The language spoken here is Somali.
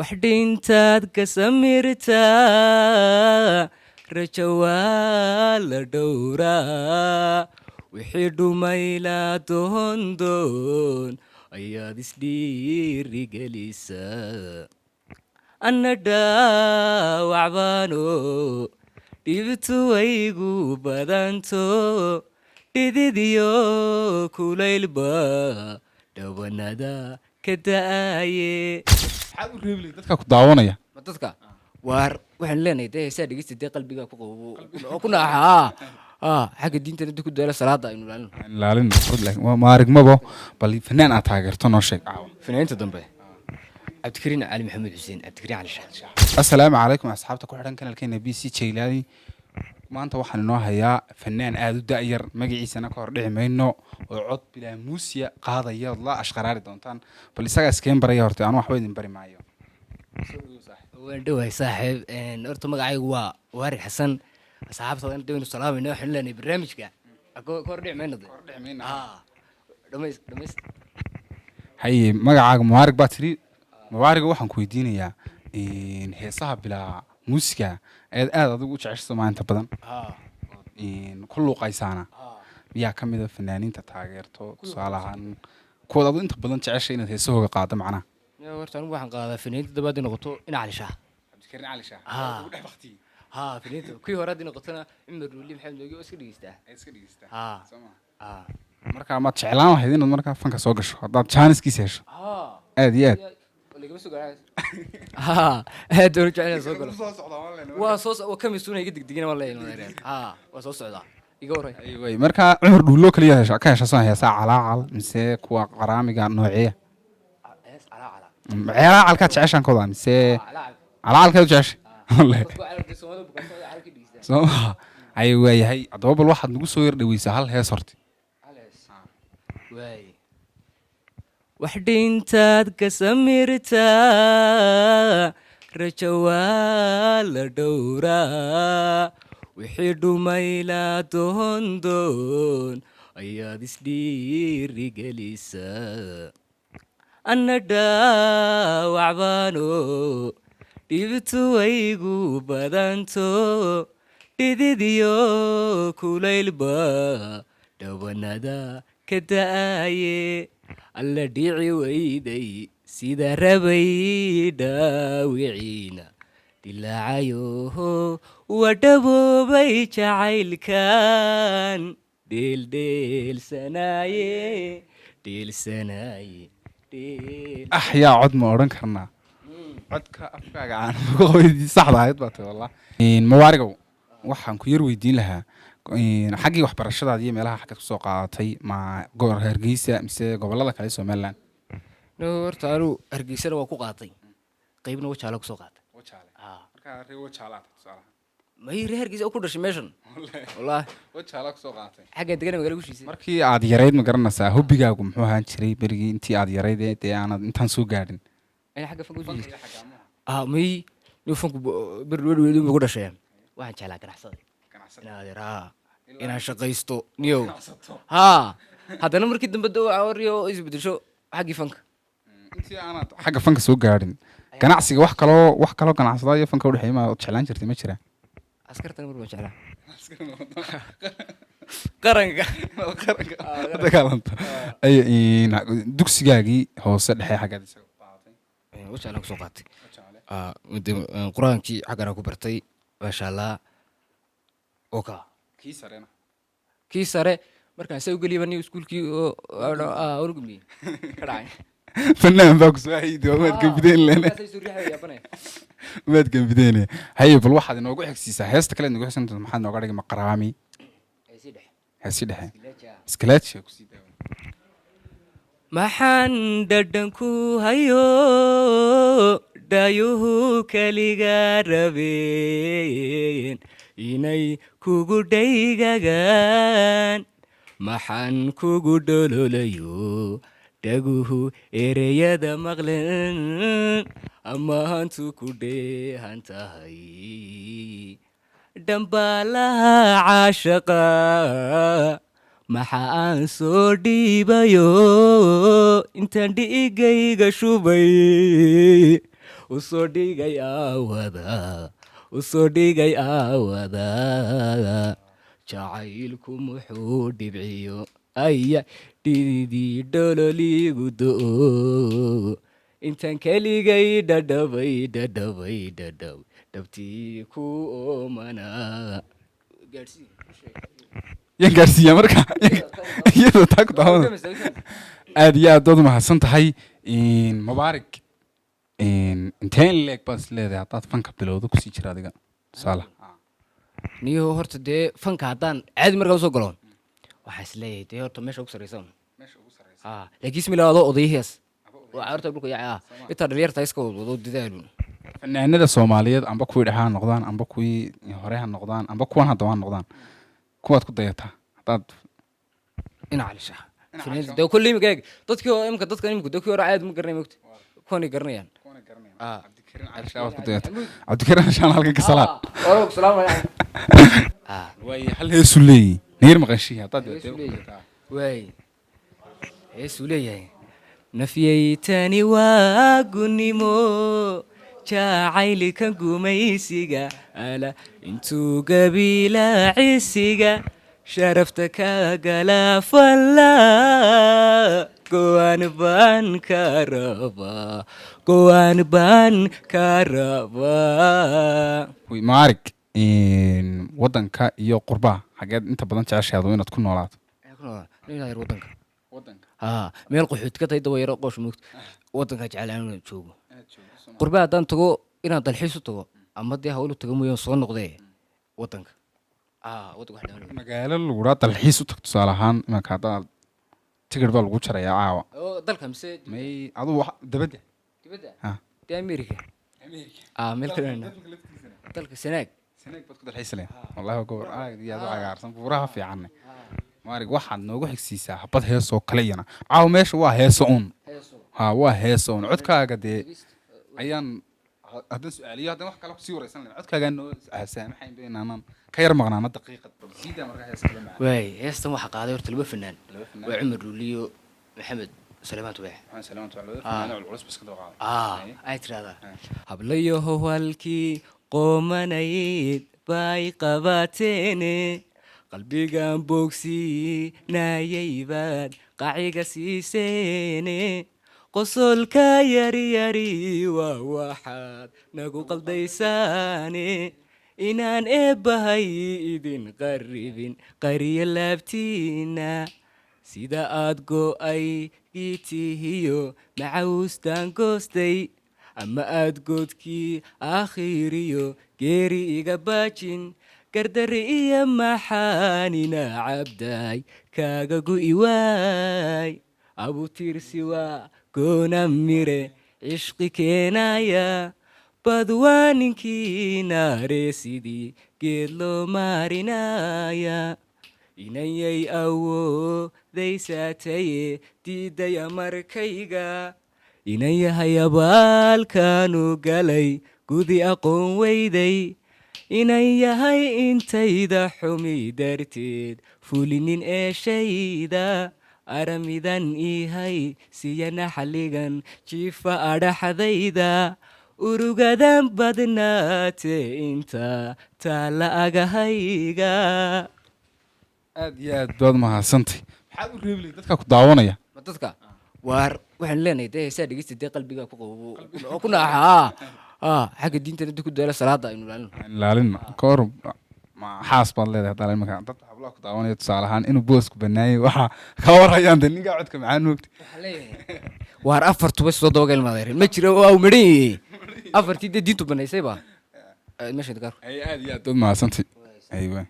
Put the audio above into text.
waxdhintaad ka samirtaa rajo waa la dhowraa wixii dhumayla doondoon ayaad isdhiirigelisaa anna dhaawacbaano dhibtu waygu badanto dhididiyo kulaylba dhawanada ka da'aye maxaad u reebi lahayd dadka ku daawanaya ma dadka waar waxaan leenahay dee heesaa dhegeysta dee qalbiga ku qabo oo ku naaxa xagga diintana inta ku daala salaada aynu ilaalino waa maarigmabo bal fanaan aad taageerto noo sheeg caawa fanaaniinta dambe cabdikariin cali maxamed xuseen cabdikariin cali shaah assalaamu calaykum asxaabta ku xidhan kanalkeena b c jaylaani maanta waxaan inoo hayaa fanaan aada u da'yar magaciisana ka hor dhici mayno oo cod bilaa muusiya qaadaya ood la ashqaraari doontaan bal isagaa iskeen baraya horta anu waxba idin bari maayo waan dhowahay saaxiib horta magacaygu waa waarig xasan asxaabtoodan dawaynu salaamayna waxaynu leenahay barnaamijka ka hor dhici mayno dhamays haye magacaaga mubaarig baa tiri mubaariga waxaan ku weydiinayaa heesaha bilaa muusiga ayaad aada adigu u jecesha maanta badan ku luuqaysaana miyaa ka mid a fanaaniinta taageerto tusaale ahaan kuwaad adu inta badan jecesha inaad heesahooga qaado macnaha horta anigu waxaan qaadaa fanaaniinta dabaad ay noqoto ina cali shaah cabdikariin cali shaah fanaaniinta kuwii hore haddii noqotona cumar weli maxamed noogi oo iska dhegeystaa marka maad jeclaan lahayd inaad markaa fanka soo gasho haddaad jaaniskiisa hesho aad iyo aad aad dowla jecel soo galo waa soo kamisuuna iga degdegina waan leeyahay waa soo socdaa iga waray way marka cumar dhuulo kaliya hesha ka hesha soo heesaa calaacal mise kuwa qaraamiga nooceeya calaacal ka jeceshan kooda mise calaacal ka jecesha soo ay waayahay adoo bal waxaad nagu soo yar dhaweysaa hal hees horti waay waxdhintaad ka samirtaa rajo waa la dhowraa wixii dhumayla doondoon ayaad isdhiirigelisaa anna dhaawacbaano dhibtu waygu badanto dhididiyo kulaylba dhawanada ka da'aye alla dhici weyday sida rabay dhaawiciina dilaacayo waa dhaboobay jacaylkan dheelsanaaye yaa cod ma odhan karnaa codka afkaaga aan qoydii saxda ahayd baa tahay wallah mawaarigow waxaan ku yar weydiin lahaa xaggii waxbarashadaada iyo meelaha xaggaad kusoo qaadatay ma hargeysa mise gobolada kale somaliland horta anu hargeysana waa ku qaatay qaybna wajaala kusoo qaatay may ree hargeysa oo ku dhashay meeshan wallahi wajaala kusoo qaatay xagga degana magala gushiisay markii aad yarayd ma garanaysaa hobbigaagu muxuu ahaan jiray berigii intii aad yarayd dee aanad intaan soo gaadhin xagga fanku may nin fanku berwedu ugu dhashay waxaan jeclaa ganacsaday inaan shaqaysto niyow haddana markii dambe dawariyo isbedesho xaggii fanka intii aanad xagga fanka soo gaadhin ganacsiga wax kaloo ganacsada iyo fanka udhexeeya ma jeclaan jirtay ma jiraa askartan mar baan jeclaa qaranka dagaalanta dugsigaagii hoose dhexe xaggaad isaga qaadatay wajaalaan kusoo qaatay qur-aankii xagganaa ku bartay maasha allah oo ka kii sare markaan saa ugeliya bani iskuulkii orgumiyey ka dhacay fanaan baa kusoo haydi waad gambideen waad gambideen haye bal waxaad inoogu xigsiisaa heesta kale nagu xigsan doonto maxaad nooga dhigay maqaraami heesi dhexe iskalaadshi kusii daawa maxaan dhadhanku hayo dhaayuhu kaliga rabeen inay kugu dhaygagaan maxaan kugu dhololayo dhaguhu ereyada maqlen amahantu ku dheehan tahay dhambaalaha caashaqa maxa aan soo dhiibayo intaan dhi'igayga shubay usoo dhigay aawada usoo dhigay aawada jacaylku muxuu dhibciyo aya dhididii dhololigu do intaan keligay dhadhabay dhabtii ku oomanaa yan gaarsiiya marka iyadoo taa ku daawada aad iyo aad baad mahadsan tahay mubaarak intee in leeg baad is leedahay haddaad fanka bilowda kusii jira adiga tusaala niyo horta dee fanka haddaan caadi markaa usoo galo waxaa is leeyahay dee horta meesha ugu sarreysa laakiin ismila adoo odayahaas waa horta dhulka yaca intaa dhalinyarta iska wadwado dadaalun fanaanada soomaaliyeed amba kuwii dhexe ha noqdaan amba kuwii hore ha noqdaan amba kuwan haddaba ha noqdaan kuwaad ku dayataa haddaad dhinaca lishaha dee kolle imika eeg dadkii imika dadkan imika dadkii hore caadi ma garanay mogta kuwanay garanayaan cabdikariin shaan halkan ka salaad waay hal heesuu leeyahy neer maqashihi haddaad waay heesuu leeyahay nafyaytani waa gunnimo jacaylka gumaysiga ala intuu gabilaacisiga sharafta ka gala falla go'aan baan ka rabaa go'aan baan ka rabaa maarig waddanka iyo qurbaha xageed inta badan jeceshaado inaad ku noolaato wadanka meel qaxood ka tahay dawayaro qoosh moogta wadanka jeclaan inaan joogo qurbaha haddaan tago inaan dalxiis u tago ama dee hawlu tago mooyaan soo noqdee wadanka magaalo laguraa dalxiis u tag tusaale ahaan imanka haddaad tigir baa lagu jarayaa caawa dalka mise may aduu dabadda dee america meel kale dalka sanaag baad ku dalxiisale wallahi gobor aad iyo aad u cagaarsan buuraha fiicanne maarig waxaad noogu xigsiisaa habad heesoo kale iyana caawa meesha waa heeso un waa heeso un codkaaga dee ayaan haddaan su-aaliyo haddaan wax kale kusii wareysan lahayn codkaagaa noo saamaxayn baynaanan ka yar maqnaana daqiiqad siida markaa hees kale macaan waay heestan waxaa qaaday horta laba fanaan waa cumar dhuuliyo maxamed سلامات واحد سلامات واحد فنان العروس بس كده وقع اي ترى hablayo hawalkii qoomanayd bay qabateene qalbigan bogsiinayay baad qaciga siiseene qosolka yaryari waa waxaad nagu qaldaysaane inaan eebbahay idin qarribin qariyo laabtiina sida aad go'ay giitihiyo macawstaan goostay ama aad goodkii aakhiriyo geeri iga baajin gardari iyo maxaanina cabday kaaga gu'i waay abutiirsi waa goona mire cishqi keenaya badwaa ninkii naare sidii geed loo maarinaya inayay awoodaysaataye diidaya markayga inan yahay abaalkaanu galay gudi aqoon weyday inan yahay intayda xumi darteed fulinin eeshayda aramidan ihay siyana xalligan jiifa adhaxdayda urugadan badnaate inta taalla agahayga aad iyo aad baad mahadsantay maxaad u reebi lahayd dadka ku daawanaya ma dadka waar waxaan leenahay dee heesaa dhegeysta dee qalbiga ku qabo oo ku naaxa xagga diintana inta ku daala salaada aynu ilaalina ka hor xaas baad leedahay haddaa imanka dad hablaha ku daawanaya tusaale ahaan inuu boosku banaayay waxa ka warhayaan dee ninkaa codka macaan moogta waar afar tuba soo dabagal maadeer ma jiro waa u midhan yahay afartii dee diintu banaysay ba meesha aad iyo aad baad mahadsantay aywa